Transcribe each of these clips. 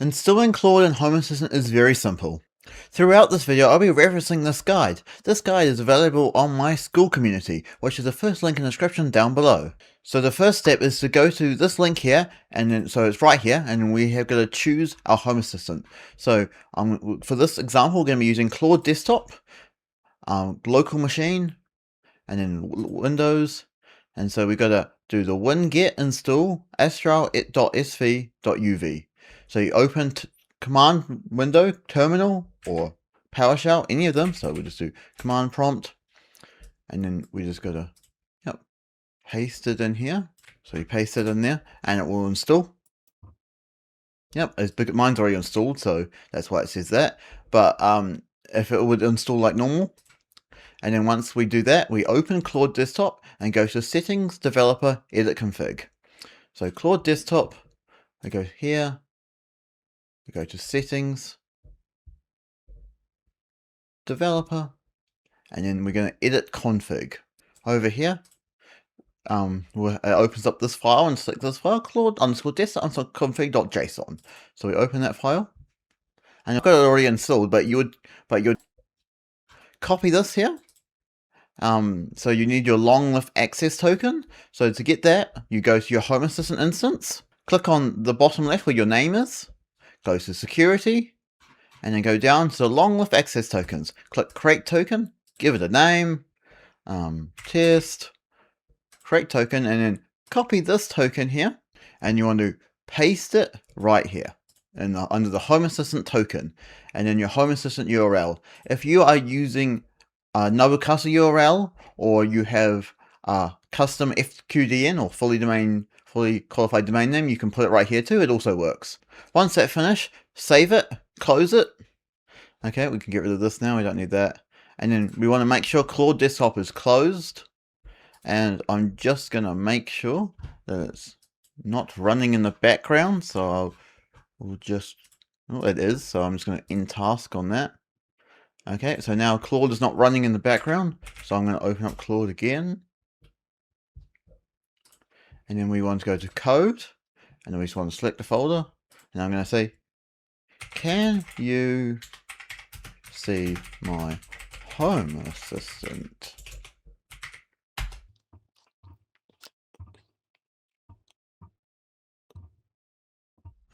Installing Claude in Home Assistant is very simple. Throughout this video, I'll be referencing this guide. This guide is available on my school community, which is the first link in the description down below. So the first step is to go to this link here, and then so it's right here, and we have got to choose our Home Assistant. So for this example, we're going to be using Claude Desktop, local machine, and then Windows. And so we've got to do the win-get install astral.sv.uv. So you open command window, terminal, or PowerShell, any of them. So we'll just do command prompt, and then we just got to paste it in here. So you paste it in there, and it will install. Mine's already installed, so that's why it says that. But if it would install like normal, and then once we do that, we open Claude Desktop and go to Settings, Developer, Edit Config. So Claude Desktop, we go here, we go to Settings, Developer, and then we're going to Edit Config. Over here, it opens up this file and select this file, Claude_Desktop_config.json. So we open that file, and I've got it already installed, but you would copy this here. So you need your long-lived access token. So to get that, you go to your Home Assistant instance, click on the bottom left where your name is, go to security, and then go down to the long-lived access tokens. Click create token, give it a name, test, create token, and then copy this token here, and you want to paste it right here under the Home Assistant token, and then your Home Assistant URL. If you are using Nabu Casa URL, or you have custom FQDN or fully qualified domain name, you can put it right here too. It also works. Once that's finished, save it, close it. Okay, we can get rid of this now. We don't need that. And then we want to make sure Claude Desktop is closed. And I'm just going to make sure that it's not running in the background. So we'll just, it is. So I'm just going to end task on that. Okay, so now Claude is not running in the background. So I'm going to open up Claude again. And then we want to go to code. And then we just want to select the folder. And I'm going to say, can you see my Home Assistant?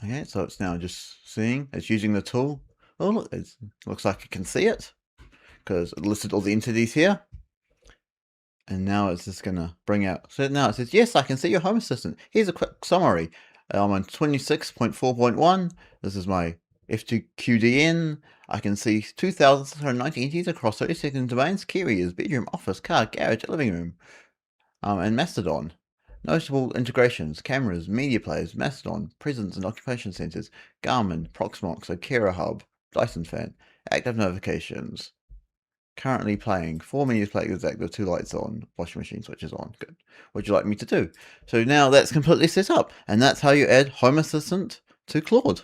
Okay, so it's now just seeing, it's using the tool. Oh, look, it looks like it can see it because it listed all the entities here. And now it's just going to bring out, so now it says, yes, I can see your Home Assistant. Here's a quick summary. I'm on 26.4.1. This is my FQDN. I can see 2,690 entities across 36 domains. Key areas, bedroom, office, car, garage, living room, and Mastodon. Notable integrations, cameras, media players, Mastodon, presence and occupation centers, Garmin, Proxmox, Akira Hub, Dyson fan, active notifications. Currently playing, 4 media players active, 2 lights on, washing machine switches on. Good. What would you like me to do? So now that's completely set up, and that's how you add Home Assistant to Claude.